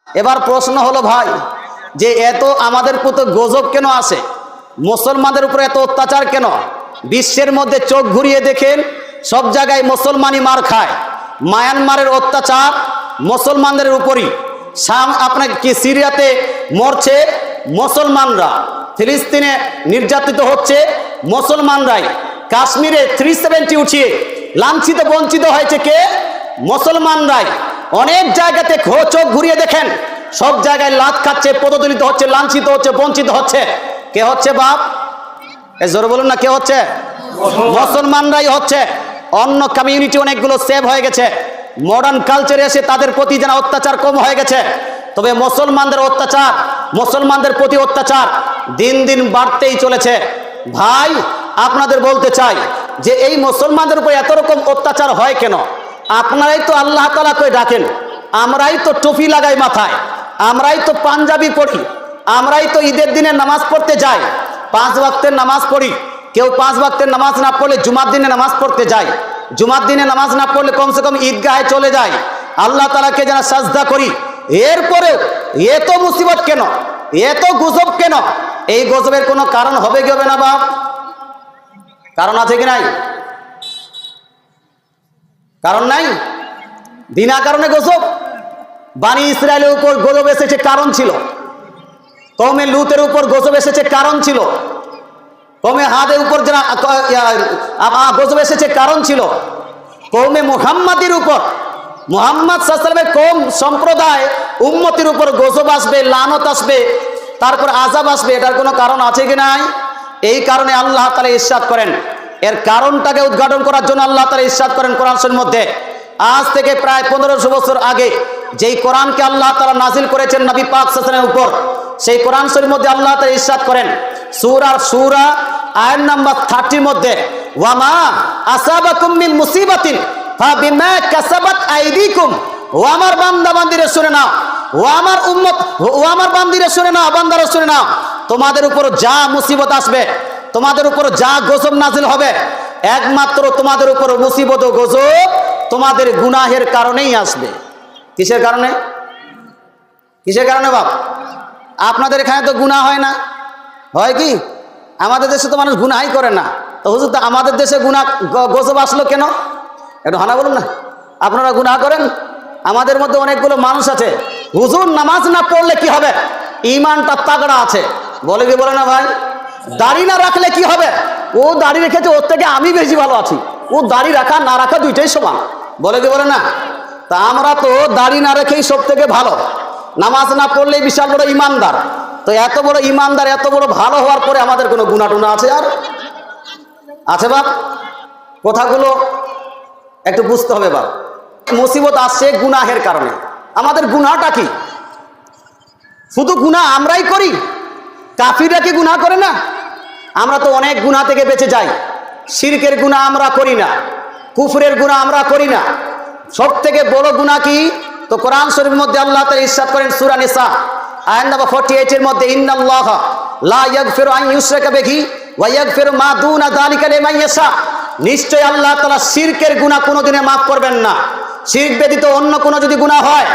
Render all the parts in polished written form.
এবার প্রশ্ন হলো ভাই, যে এত আমাদের প্রতি গজব কেন আসে, মুসলমানদের উপরে এত অত্যাচার কেন? বিশ্বের মধ্যে চোখ ঘুরিয়ে দেখেন, সব জায়গায় মুসলমানই মার খায়। মায়ানমারের অত্যাচার মুসলমানদের উপরই। আপনাকে কি সিরিয়াতে মরছে মুসলমানরা, ফিলিস্তিনে নির্যাতিত হচ্ছে মুসলমানরাই, কাশ্মীরে 370 উঠিয়ে লাঞ্ছিত বঞ্চিত হয়েছে কে? মুসলমানরাই। অনেক জায়গাতে চোখ ঘুরিয়ে দেখেন, সব জায়গায় লাত খাচ্ছে, পদদলিত হচ্ছে, লাঞ্ছিত হচ্ছে, বঞ্চিত হচ্ছে। কে হচ্ছে বাপ? এ জোরে বলুন না, কে হচ্ছে? মুসলমানরাই হচ্ছে। অন্য কমিউনিটি অনেকগুলো সেভ হয়ে গেছে, মডার্ন কালচারে এসে তাদের প্রতি যেন অত্যাচার কম হয়ে গেছে। তবে মুসলমানদের অত্যাচার, মুসলমানদের প্রতি অত্যাচার দিন দিন বাড়তেই চলেছে। ভাই আপনাদের বলতে চাই যে এই মুসলমানদের উপর এত রকম অত্যাচার হয় কেন? আপনারাই তো আল্লাহ তাআলা কই ডাকেন, আমরাই তো টুপি লাগাই মাথায়, আমরাই তো পাঞ্জাবি পড়ি, আমরাই তো ঈদের দিনে নামাজ পড়তে যাই, 5 ওয়াক্তের নামাজ পড়ি। কেউ 5 ওয়াক্তের নামাজ না পড়লে জুমার দিনে নামাজ পড়তে যায়, জুমার দিনে নামাজ না পড়লে কমসে কম ঈদগাহে চলে যায়, আল্লাহ তাআলাকে যেন সাজদা করি। এরপরেও এত মুসিবত কেন, এত গজব কেন? এই গজবের কোনো কারণ হবে কি হবে না বাপ? কারণ আছে কি নাই? কারণ নাই? বিনা কারণে গজব? বানি ইসরায়েলের উপর গজব এসেছে, কারণ ছিল। কওমে লুতের উপর গজব এসেছে, কারণ ছিল। কওমে হাদের উপর গজব এসেছে, কারণ ছিল। কওমে মুহাম্মাদের উপর, মুহাম্মদ সাল্লাল্লাহু আলাইহি ওয়াসাল্লামের কওম সম্প্রদায় উম্মতের উপর গজব আসবে, লানত আসবে, তারপর আযাব আসবে, এটার কোনো কারণ আছে কি নাই? এই কারণে আল্লাহ তাআলা ইরশাদ করেন, এর কারণটাকে উদ্ঘাটন করার জন্য আল্লাহ তাআলা ইরশাদ করেন কোরআন শরীফের মধ্যে, আজ থেকে প্রায় 1500 বছর আগে যেই কোরআনকে আল্লাহ তাআলা নাজিল করেছেন নবী পাক সাল্লাল্লাহু আলাইহি ওয়াসাল্লামের উপর, সেই কোরআন শরীফের মধ্যে আল্লাহ তাআলা ইরশাদ করেন সূরা আয়াত নাম্বার 30 এর মধ্যে, ওয়ামা আসাবাকুম মিন মুসিবাতিন ফাবিমা কাসাবাত আইদিকুম। ও আমার বান্দা বান্দিরা শুনে নাও, ও আমার উম্মত, ও আমার বান্দিরা শুনে নাও, বান্দারা শুনে নাও, তোমাদের উপর যা মুসিবত আসবে, তোমাদের উপর যা গজব নাজিল হবে, একমাত্র তোমাদের উপর মুসিবত ও গজব তোমাদের গুনাহের কারণেই আসবে। কিসের কারণে? কিসের কারণে বাপ? আপনাদের এখানে তো গুনাহ হয় না, হয় কি? আমাদের দেশে তো মানুষ গুনাহই করে না, তো হুজুর তো আমাদের দেশে গুনাহ গজব আসলো কেন? একটু হানা বলুন না। আপনারা গুনাহ করেন? আমাদের মধ্যে অনেকগুলো মানুষ আছে, হুজুর নামাজ না পড়লে কি হবে? ঈমানটা তাগড়া আছে, বলে কি বলে না ভাই? দাড়ি না রাখলে কি হবে? ও দাড়ি রেখেছে, ওর থেকে আমি বেশি ভালো আছি, ও দাড়ি রাখা না রাখা দুইটাই সমান, বলে কি বলে না? তা আমরা তো দাড়ি না রেখেই সব থেকে ভালো, নামাজ না পড়লেই বিশাল বড় ইমানদার। তো এত বড় ইমানদার, এত বড় ভালো হওয়ার পরে আমাদের কোনো গুনাহ টুনা আছে আর? আছে বাপ? কথাগুলো একটু বুঝতে হবে বাপ। মুসিবত আসছে গুনাহের কারণে। আমাদের গুনাহটা কি? শুধু গুনাহ আমরাই করি? কাফিররা কি গুনাহ করে না? আমরা তো অনেক গুনাহ থেকে বেঁচে যাই। শিরকের গুনাহ আমরা করি না, কুফরের গুনাহ আমরা করি না। সব থেকে বড় গুনাহ কি? তো কোরআন শরীফের মধ্যে আল্লাহ তাআলা ইরশাদ করেন সূরা নিসা আয়াত নম্বর 48 এর মধ্যে, ইন্নাল্লাহা লা ইয়াগফিরু আন ইউশরাকা বিহি ওয়া ইয়াগফিরু মা দুনা যালিকা লিমান ইয়াশা। নিশ্চয় আল্লাহ তাআলা শিরকের গুনাহ কোনোদিনে মাফ করবেন না। শিরক ব্যতীত অন্য কোনো যদি গুনাহ হয়,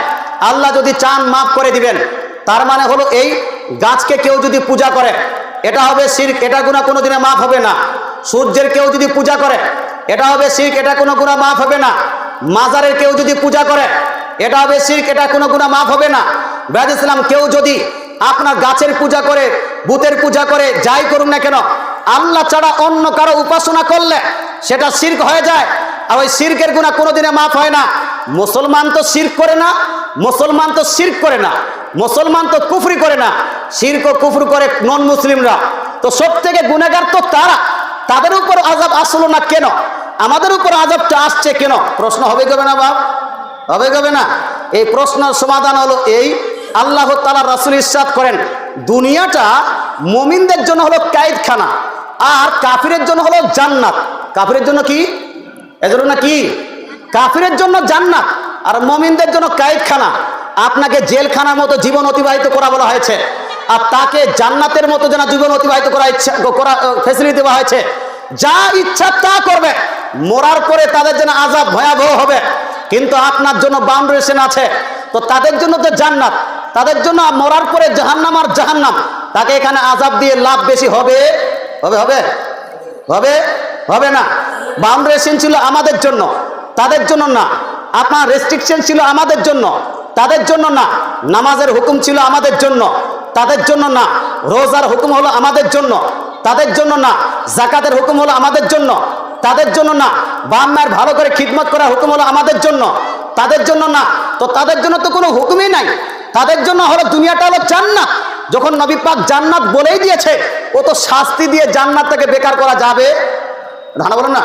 আল্লাহ যদি চান মাফ করে দিবেন। তার মানে হলো এই, গাছকে কেউ যদি পূজা করে, এটা হবে শিরক, এটা গুনাহ কোনোদিনে মাফ হবে না। সূর্যের কেউ যদি পূজা করে, এটা হবে শিরক, এটা কোনো গুনাহ মাফ হবে না। মাজারের কেউ যদি পূজা করে, এটা হবে শিরক, এটা কোনো গুনাহ মাফ হবে না। বেদ ইসলাম কেউ যদি আপনার গাছের পূজা করে, ভূতের পূজা করে, যাই করুন না কেন, আল্লাহ ছাড়া অন্য কারো উপাসনা করলে সেটা শিরক হয়ে যায়, আর ওই শিরকের গুনাহ কোনোদিনে মাফ হয় না। মুসলমান তো শিরক করে না, মুসলমান তো শিরক করে না, মুসলমান তো কুফরি করে না, শিরক ও কুফর করে নন মুসলিমরা। তো সব থেকে গুনাহগার তো তারা, তাদের উপর আযাব আসলো না কেন? আমাদের উপর আযাবটা আসছে কেন? প্রশ্ন হবে কবে না বাপ? হবে কবে না? এই প্রশ্নের সমাধান হলো এই, আল্লাহ তাআলা রাসূল ইরশাদ করেন, দুনিয়াটা মুমিনদের জন্য হলো কায়েদখানা, আর কাফিরের জন্য হলো জান্নাত। কাফিরের জন্য কি? এজন্য না কি? কাফিরের জন্য জান্নাত আর মুমিনদের জন্য কায়েদখানা। আপনাকে জেলখানার মতো জীবন অতিবাহিত করা বলা হয়েছে, আর তাকে জান্নাতের মতো যেন জীবন অতিবাহিত করা ফ্যাসিলিটি দেওয়া হয়েছে। যা ইচ্ছা তা করবে, মরার পরে তাদের জন্য আযাব ভয়াবহ হবে, কিন্তু আপনার জন্য বাউন্ডারিশন আছে। তো তাদের জন্য তো জান্নাত, তাদের জন্য মরার পরে জাহান্নাম আর জাহান্নাম, তাকে এখানে আযাব দিয়ে লাভ বেশি হবে? হবে হবে হবে হবে না। বাউন্ডারেশন ছিল আমাদের জন্য, তাদের জন্য না। আপনার রেস্ট্রিকশন ছিল আমাদের জন্য, তাদের জন্য না। নামাজের হুকুম ছিল আমাদের জন্য, তাদের জন্য না। রোজার হুকুম হলো আমাদের জন্য, তাদের জন্য না। যাকাতের হুকুম হলো আমাদের জন্য, তাদের জন্য না। বাপ মায়ের ভালো করে খিদমত করার হুকুম হলো আমাদের জন্য, তাদের জন্য না। তো তাদের জন্য তো কোনো হুকুমই নাই। তাদের জন্য হলো দুনিয়াটা হলো জান্নাত। যখন নবী পাক জান্নাত বলেই দিয়েছে, ও তো শাস্তি দিয়ে জান্নাত থেকে বেকার করা যাবে? ধানা বলেন না,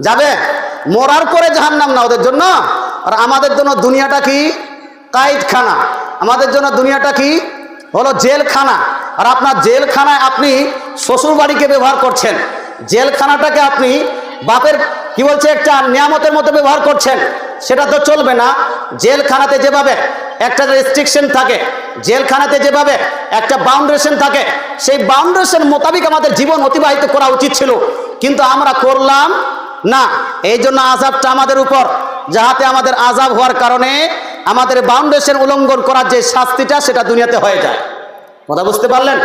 যাবে? মরার পরে জাহান্নাম না ওদের জন্য। আর আমাদের জন্য দুনিয়াটা কি? কায়েদখানা। আমাদের জন্য দুনিয়াটা কি? হলো জেলখানা। আর আপনার জেলখানায় আপনি শ্বশুর বাড়িকে ব্যবহার করছেন, জেলখানাটাকে আপনি বাপের কি বলছে একটা নিয়ামতের মতো ব্যবহার করছেন, সেটা তো চলবে না। জেলখানাতে যেভাবে একটা রেস্ট্রিকশন থাকে, জেলখানাতে যেভাবে একটা বাউন্ডারেশন থাকে, সেই বাউন্ডারেশন মোতাবেক আমাদের জীবন অতিবাহিত করা উচিত ছিল, কিন্তু আমরা করলাম না। এই জন্য আযাবটা আমাদের উপর, যাহাতে আমাদের আযাব হওয়ার কারণে আমাদের বাউন্ডারেশন উল্লঙ্ঘন করার যে শাস্তিটা, সেটা দুনিয়াতে হয়ে যায়। কথা বুঝতে পারলেন?